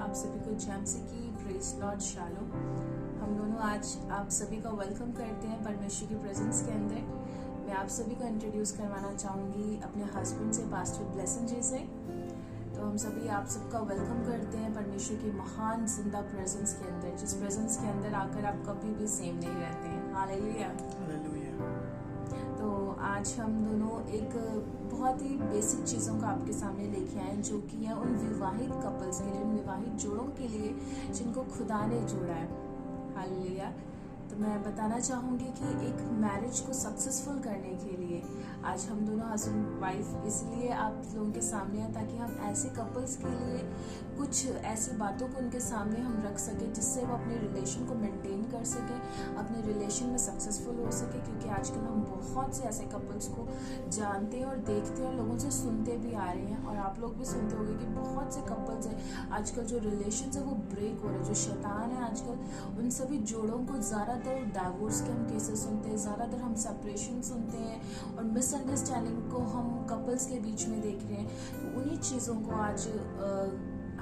आप सभी को जैमसी की प्रेज लॉर्ड शालोम। हम दोनों आज आप सभी का वेलकम करते हैं परमेश्वर की प्रेजेंस के अंदर। मैं आप सभी को इंट्रोड्यूस करवाना चाहूँगी अपने हस्बैंड से, पास्टर ब्लेसिंग जी से। तो हम सभी आप सबका वेलकम करते हैं परमेश्वर की महान जिंदा प्रेजेंस के अंदर, जिस प्रेजेंस के अंदर आकर आप कभी भी सेम नहीं रहते हैं। हालेलुया। तो आज हम दोनों एक बहुत ही बेसिक चीज़ों को आपके सामने लेके आए जो कि है उन विवाहित कपल्स के लिए, उन विवाहित जोड़ों के लिए जिनको खुदा ने जोड़ा है। हालेलुया। तो मैं बताना चाहूँगी कि एक मैरिज को सक्सेसफुल करने के लिए आज हम दोनों हस्बैंड वाइफ इसलिए आप लोगों के सामने हैं ताकि हम ऐसे कपल्स के लिए कुछ ऐसी बातों को उनके सामने हम रख सकें जिससे वो अपने रिलेशन को मेंटेन कर सकें, अपने रिलेशन में सक्सेसफुल हो सके। क्योंकि आजकल हम बहुत से ऐसे कपल्स को जानते हैं और देखते हैं और लोगों से सुनते भी आ रहे हैं, और आप लोग भी सुनते होंगे कि बहुत से कपल्स हैं आजकल जो रिलेशन है वो ब्रेक हो रहे हैं। जो शैतान है आजकल उन सभी जोड़ों को ज़्यादातर डाइवोर्स के हम केसेस सुनते हैं, ज़्यादातर हम सेपरेशन सुनते हैं और मिसअंडरस्टैंडिंग को हम कपल्स के बीच में देख रहे हैं। तो उन्हीं चीज़ों को आज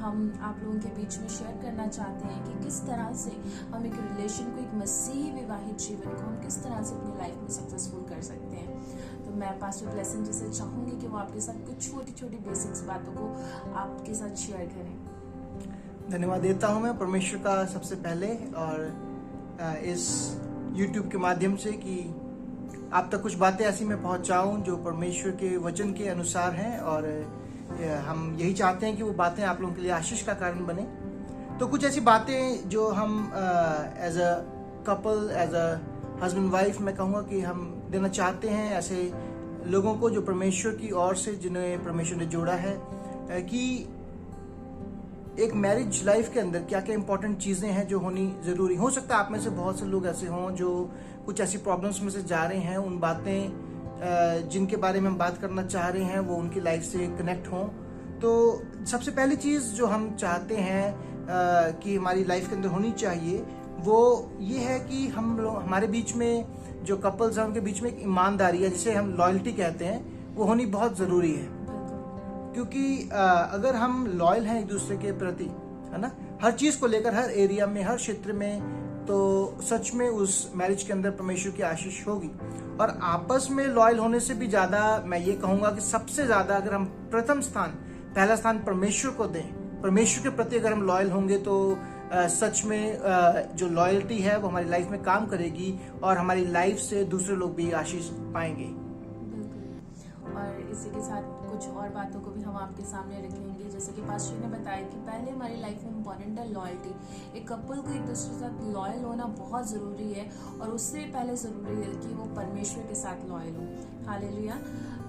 हम आप लोगों के बीच में शेयर करना चाहते हैं कि किस तरह से हम एक रिलेशन को, एक मसीही विवाहित जीवन को हम किस तरह से अपनी लाइफ में सक्सेसफुल कर सकते हैं। तो मैं पास्टर ब्लेसिंग जी से चाहूँगी कि वो आपके साथ कुछ छोटी छोटी बेसिक्स बातों को आपके साथ शेयर करें। धन्यवाद देता हूँ मैं परमेश्वर का सबसे पहले, और इस YouTube के माध्यम से कि आप तक कुछ बातें ऐसी मैं पहुँचाऊँ जो परमेश्वर के वचन के अनुसार हैं, और हम यही चाहते हैं कि वो बातें आप लोगों के लिए आशीष का कारण बने। तो कुछ ऐसी बातें जो हम as a couple, as a husband wife मैं कहूँगा कि हम देना चाहते हैं ऐसे लोगों को जो परमेश्वर की ओर से, जिन्हें परमेश्वर ने जोड़ा है, कि एक मैरिज लाइफ के अंदर क्या क्या इंपॉर्टेंट चीज़ें हैं जो होनी ज़रूरी। हो सकता है आप में से बहुत से लोग ऐसे हों जो कुछ ऐसी प्रॉब्लम्स में से जा रहे हैं, उन बातें जिनके बारे में हम बात करना चाह रहे हैं वो उनकी लाइफ से कनेक्ट हों। तो सबसे पहली चीज़ जो हम चाहते हैं कि हमारी लाइफ के अंदर होनी चाहिए वो ये है कि हम लोग, हमारे बीच में जो कपल्स हैं उनके बीच में एक ईमानदारी है, जिसे हम लॉयल्टी कहते हैं, वो होनी बहुत ज़रूरी है। क्योंकि अगर हम लॉयल हैं एक दूसरे के प्रति, है ना, हर चीज़ को लेकर, हर एरिया में, हर क्षेत्र में, तो सच में उस मैरिज के अंदर परमेश्वर की आशीष होगी। और आपस में लॉयल होने से भी ज़्यादा मैं ये कहूँगा कि सबसे ज़्यादा अगर हम पहला स्थान परमेश्वर को दें, परमेश्वर के प्रति अगर हम लॉयल होंगे तो सच में जो लॉयल्टी है वो हमारी लाइफ में काम करेगी और हमारी लाइफ से दूसरे लोग भी आशीष पाएंगे। और इसी के साथ कुछ और बातों को भी हम आपके सामने रखेंगे। जैसे कि पास्टर ने बताया कि पहले हमारी लाइफ में इम्पॉर्टेंट है लॉयल्टी। एक कपल को एक दूसरे के साथ लॉयल होना बहुत ज़रूरी है, और उससे पहले ज़रूरी है कि वो परमेश्वर के साथ लॉयल हो। हालेलुया।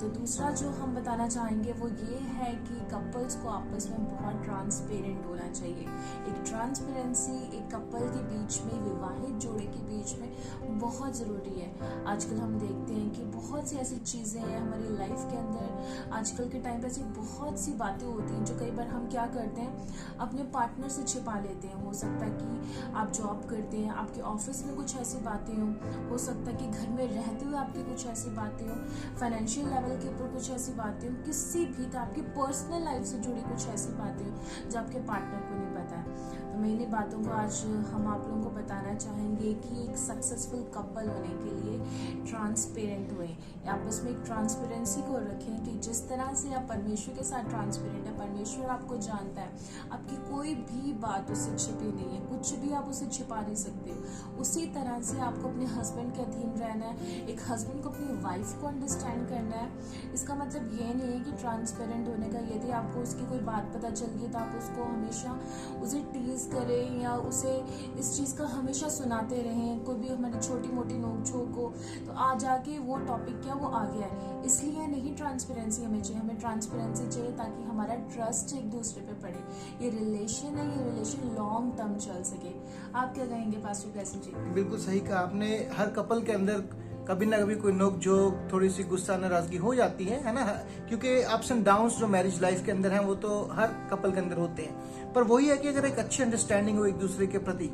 तो दूसरा जो हम बताना चाहेंगे वो ये है कि कपल्स को आपस में बहुत ट्रांसपेरेंट होना चाहिए। एक ट्रांसपेरेंसी एक कपल के बीच में, विवाहित जोड़े के बीच में बहुत ज़रूरी है। आजकल हम देखते हैं कि बहुत सी ऐसी चीज़ें हैं हमारी लाइफ के अंदर, आजकल के टाइम पे ऐसी बहुत सी बातें होती हैं जो कई बार हम क्या करते हैं, अपने पार्टनर से छिपा लेते हैं। हो सकता है कि आप जॉब करते हैं, आपके ऑफिस में कुछ ऐसी बातें हों, हो सकता है कि घर में रहते हुए आपकी कुछ ऐसी बातें हों, फाइनेंशियल लेवल के ऊपर कुछ ऐसी बातें हों, किसी भी आपकी पर्सनल लाइफ से जुड़ी कुछ ऐसी बातें हों जो आपके पार्टनर को नहीं पता है। तो मैं इन्हीं बातों को आज हम आप लोगों को बताना चाहेंगे कि एक सक्सेसफुल कपल होने के लिए ट्रांसपेरेंट हुए, आपस में एक ट्रांसपेरेंसी को रखें कि जिस तरह से आप परमेश्वर के साथ ट्रांसपेरेंट है, परमेश्वर आपको जानता है, आपकी कोई भी बात उससे छिपी नहीं है, कुछ भी आप उससे छिपा नहीं सकते हो। उसी तरह से आपको अपने हस्बैंड के अधीन रहना है, एक हस्बैंड को अपनी वाइफ को अंडरस्टैंड करना है। इसका मतलब ये नहीं है कि ट्रांसपेरेंट होने का, यदि आपको उसकी कोई बात पता चल गई तो आप उसको हमेशा उसे टीज करें या उसे इस चीज़ का हमेशा सुनाते रहें। कोई भी हमारी छोटी मोटी नोक-झोंक हो तो आ जाके वो टॉपिक क्या वो आ गया है, इसलिए नहीं ट्रांसपेरेंसी हमें चाहिए। हमें ट्रांसपेरेंसी चाहिए ताकि हमारा ट्रस्ट एक दूसरे पे पड़े, ये रिलेशन है, ये रिलेशन लॉन्ग टर्म चल सके। आप क्या कहेंगे पास्टर ब्लेसिंग जी? बिल्कुल सही कहा आपने। हर कपल के अंदर कभी ना कभी कोई नोक झोंक, थोड़ी सी गुस्सा, नाराजगी हो जाती है ना, क्योंकि अप्स एंड डाउन्स जो मैरिज लाइफ के अंदर हैं वो तो हर कपल के अंदर होते हैं। पर वही है कि अगर एक अच्छी अंडरस्टैंडिंग हो एक दूसरे के प्रति,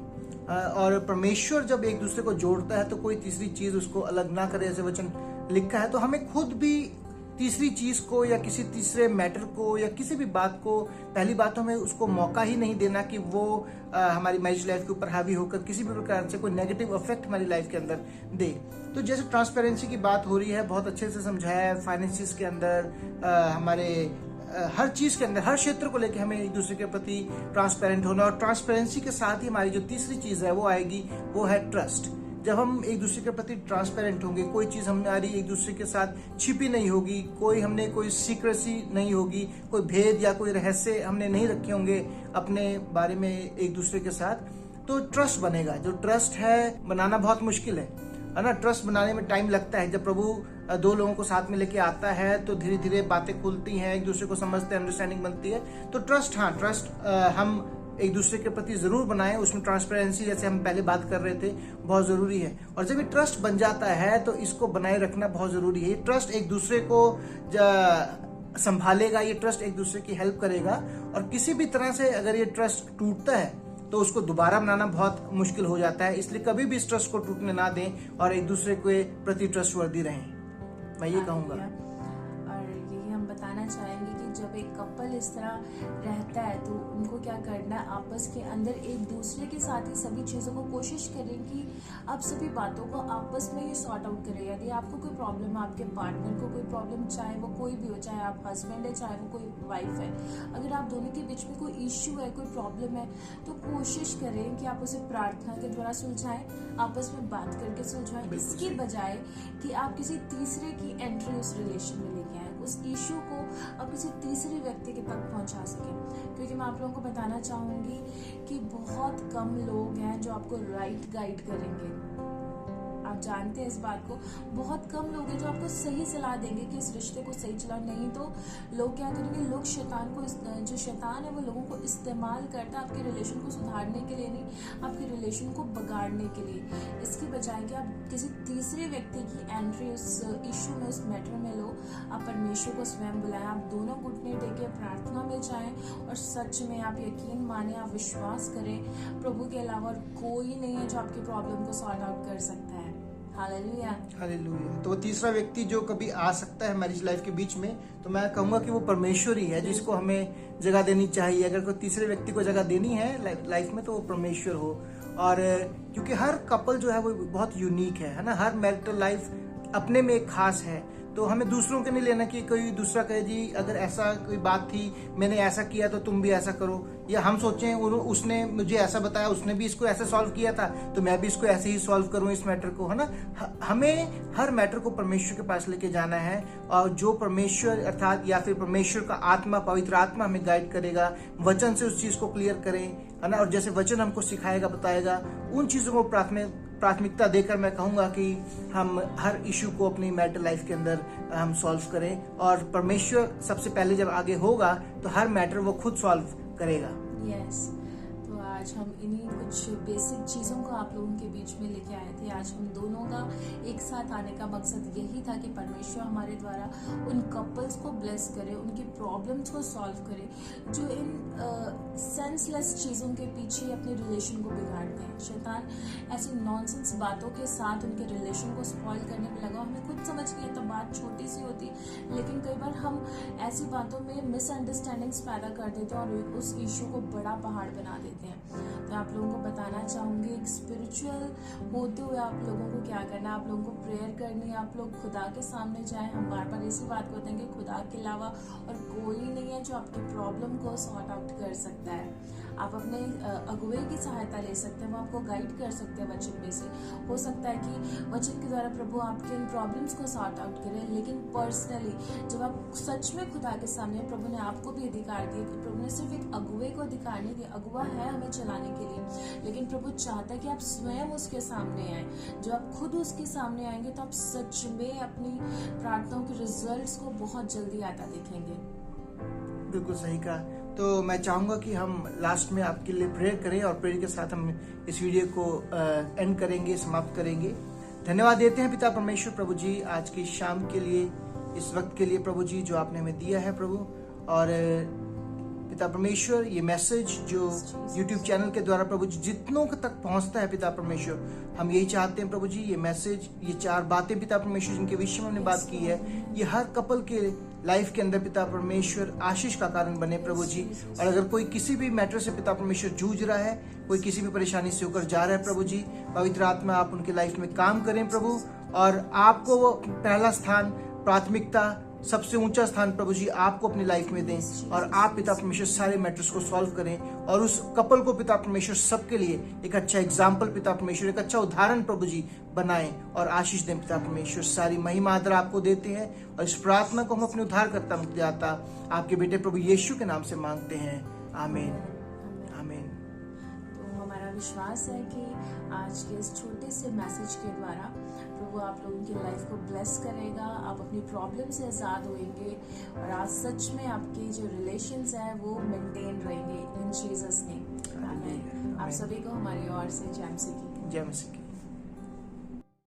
और परमेश्वर जब एक दूसरे को जोड़ता है तो कोई तीसरी चीज उसको अलग ना करे, ऐसे वचन लिखा है। तो हमें खुद भी तीसरी चीज को या किसी तीसरे मैटर को या किसी भी बात को, पहली बातों में उसको मौका ही नहीं देना कि वो हमारी मैरिज लाइफ के ऊपर हावी होकर किसी भी प्रकार से कोई नेगेटिव इफेक्ट हमारी लाइफ के अंदर दे। तो जैसे ट्रांसपेरेंसी की बात हो रही है, बहुत अच्छे से समझाया है, फाइनेंसिस के अंदर, हमारे हर चीज के अंदर, हर क्षेत्र को लेकर हमें एक दूसरे के प्रति ट्रांसपेरेंट होना। और ट्रांसपेरेंसी के साथ ही हमारी जो तीसरी चीज है वो आएगी, वो है ट्रस्ट। जब हम एक दूसरे के प्रति ट्रांसपेरेंट होंगे, कोई चीज हमारी एक दूसरे के साथ छिपी नहीं होगी, कोई सीक्रेसी नहीं होगी, कोई भेद या कोई रहस्य हमने नहीं रखे होंगे अपने बारे में एक दूसरे के साथ, तो ट्रस्ट बनेगा। जो ट्रस्ट है बनाना बहुत मुश्किल है ना। ट्रस्ट बनाने में टाइम लगता है। जब प्रभु दो लोगों को साथ में लेके आता है तो धीरे धीरे बातें खुलती हैं, एक दूसरे को समझते हैं, अंडरस्टैंडिंग बनती है। तो ट्रस्ट हम एक दूसरे के प्रति जरूर बनाएं। उसमें ट्रांसपेरेंसी, जैसे हम पहले बात कर रहे थे, बहुत जरूरी है। और जब ये ट्रस्ट बन जाता है तो इसको बनाए रखना बहुत जरूरी है। ये ट्रस्ट एक दूसरे को संभालेगा, ये ट्रस्ट एक दूसरे की हेल्प करेगा। और किसी भी तरह से अगर ये ट्रस्ट टूटता है तो उसको दोबारा बनाना बहुत मुश्किल हो जाता है। इसलिए कभी भी इस ट्रस्ट को टूटने ना दें और एक दूसरे के प्रति ट्रस्टवर्दी रहें, मैं ये कहूँगा। और यही हम बताना चाहेंगे कि जब एक कपल इस तरह रहता है तो उनको क्या करना है, आपस के अंदर एक दूसरे के साथ ही सभी चीज़ों को कोशिश करें कि आप सभी बातों को आपस में ही सॉर्ट आउट करें। यदि आपको कोई प्रॉब्लम है, आपके पार्टनर को कोई प्रॉब्लम, चाहे वो कोई भी हो, चाहे आप हस्बैंड है, चाहे वो कोई वाइफ है, अगर आप दोनों के बीच में कोई इश्यू है, कोई प्रॉब्लम है, तो कोशिश करें कि आप उसे प्रार्थना के द्वारा सुलझाएं, आपस में बात करके सुलझाएं, इसके बजाय कि आप किसी तीसरे की एंट्री उस रिलेशन में लेके आए, उस इश्यू को आप किसी तीसरे व्यक्ति के तक पहुंचा सकें। क्योंकि मैं आप लोगों को बताना चाहूंगी कि बहुत कम लोग हैं जो आपको राइट गाइड करेंगे। आप जानते हैं इस बात को, बहुत कम लोग हैं जो आपको सही सलाह देंगे कि इस रिश्ते को सही चलाओ। नहीं तो लोग क्या करेंगे, लोग शैतान को, जो शैतान है वो लोगों को इस्तेमाल करता है आपके रिलेशन को सुधारने के लिए नहीं, आपके रिलेशन को बिगाड़ने के लिए। इसके बजाय कि आप किसी तीसरे व्यक्ति की एंट्री उस इशू में, उस मैटर में लो, आप परमेश्वर को स्वयं बुलाएं, आप दोनों घुटने टेके प्रार्थना में जाएं और सच में आप यकीन माने, आप विश्वास करें, प्रभु के अलावा और कोई नहीं है जो आपकी प्रॉब्लम को सॉर्ट आउट कर सकता है। Hallelujah, hallelujah. तो वो तीसरा व्यक्ति जो कभी आ सकता है मैरिज लाइफ के बीच में, तो मैं कहूंगा कि वो परमेश्वर ही है जिसको हमें जगह देनी चाहिए। अगर कोई तीसरे व्यक्ति को जगह देनी है लाइफ में तो वो परमेश्वर हो। और क्योंकि हर कपल जो है वो बहुत यूनिक है ना। हर मैरिटल लाइफ अपने में एक खास है। तो हमें दूसरों के नहीं लेना कि कोई दूसरा कहे जी अगर ऐसा कोई बात थी, मैंने ऐसा किया तो तुम भी ऐसा करो, या हम सोचें उसने मुझे ऐसा बताया, उसने भी इसको ऐसे सॉल्व किया था तो मैं भी इसको ऐसे ही सॉल्व करूं इस मैटर को, है ना। हमें हर मैटर को परमेश्वर के पास लेके जाना है। और जो परमेश्वर अर्थात या फिर परमेश्वर का आत्मा, पवित्र आत्मा हमें गाइड करेगा, वचन से उस चीज को क्लियर करें, है ना। और जैसे वचन हमको सिखाएगा, बताएगा, उन चीजों को प्राथमिकता देकर मैं कहूंगा कि हम हर इशू को अपनी मैरिटल लाइफ के अंदर हम सॉल्व करें। और परमेश्वर सबसे पहले जब आगे होगा तो हर मैटर वो खुद सॉल्व करेगा। यस, तो आज हम इन्हीं कुछ बेसिक चीज़ों को आप लोगों के बीच में लेके आए थे। आज हम दोनों का एक साथ आने का मकसद यही था कि परमेश्वर हमारे द्वारा उन कपल्स को ब्लेस करे, उनकी प्रॉब्लम्स को सॉल्व करे जो इन सेंसलेस चीज़ों के पीछे अपने रिलेशन को बिगाड़ते हैं। शैतान ऐसी नॉनसेंस बातों के साथ उनके रिलेशन को स्पॉइल करने में लगा। हमें खुद समझ नहीं आता, बात छोटी सी होती, लेकिन कई बार हम ऐसी बातों में मिसअंडरस्टैंडिंग्स पैदा कर देते हैं और उस इशू को बड़ा पहाड़ बना देते हैं। तो आप लोगों को बताना चाहूंगी, एक स्पिरिचुअल होते हुए आप लोगों को क्या करना है, आप लोगों को प्रेयर करनी है, आप लोग खुदा के सामने जाएं। हम बार बार इसी बात करते हैं कि खुदा के अलावा और कोई नहीं है जो आपकी प्रॉब्लम को सॉर्ट आउट कर सकता है। आप अपने अगुवे की सहायता ले सकते हैं, वो आपको गाइड कर सकते हैं वचन में से। हो सकता है कि वचन के द्वारा प्रभु आपके इन प्रॉब्लम्स को सॉर्ट आउट करें, लेकिन पर्सनली जब आप सच में खुदा के सामने, प्रभु ने आपको भी अधिकार दिया कि प्रभु ने सिर्फ एक अगुवे को अधिकार नहीं दिया, अगुवा है हमें चलाने के लिए, लेकिन प्रभु चाहता है कि आप स्वयं उसके सामने आए। जब आप खुद उसके सामने आएंगे तो आप सच में अपनी प्रार्थनाओं के रिजल्ट्स को बहुत जल्दी आता देखेंगे। बिल्कुल सही कहा। तो मैं चाहूंगा कि हम लास्ट में आपके लिए प्रेयर करें और प्रेयर के साथ हम इस वीडियो को एंड करेंगे, समाप्त करेंगे। धन्यवाद देते हैं पिता परमेश्वर प्रभु जी आज की शाम के लिए, इस वक्त के लिए प्रभु जी जो आपने हमें दिया है प्रभु। और पिता परमेश्वर ये मैसेज जो YouTube चैनल के द्वारा प्रभु जी जितनों तक पहुंचता है पिता परमेश्वर, हम यही चाहते हैं प्रभु जी ये मैसेज, ये 4 बातें पिता परमेश्वर जिनके विषय में हमने बात की है, ये हर कपल के लाइफ के अंदर पिता परमेश्वर आशीष का कारण बने प्रभु जी। और अगर कोई किसी भी मैटर से पिता परमेश्वर जूझ रहा है, कोई किसी भी परेशानी से होकर जा रहा है प्रभु जी, पवित्र आत्मा आप उनके लाइफ में काम करें प्रभु, और आपको वो पहला स्थान, प्राथमिकता, सबसे ऊंचा स्थान प्रभु जी आपको अपनी लाइफ में दें, और आप पिता परमेश्वर सारे मैटर्स को सॉल्व करें, और उस कपल को पिता परमेश्वर सबके लिए एक अच्छा एग्जाम्पल पिता परमेश्वर, एक अच्छा उदाहरण प्रभु जी बनाएं और आशीष दें पिता परमेश्वर। सारी महिमा आदर आपको देते हैं, और इस प्रार्थना को हम अपने उद्धारकर्ता मुक्तिदाता आपके बेटे प्रभु यीशु के नाम से मांगते हैं, आमीन आमीन। तो हमारा विश्वास है कि आज के इस छोटे से मैसेज के द्वारा प्रभु आप लोगों की लाइफ को ब्लेस करेगा, आप अपनी प्रॉब्लम से आज़ाद होंगे, और आज सच में आपके जो रिलेशंस हैं वो मेंटेन रहेंगे इन जीसस नेम, आमीन। आप सभी को हमारी ओर से जय मसीह की।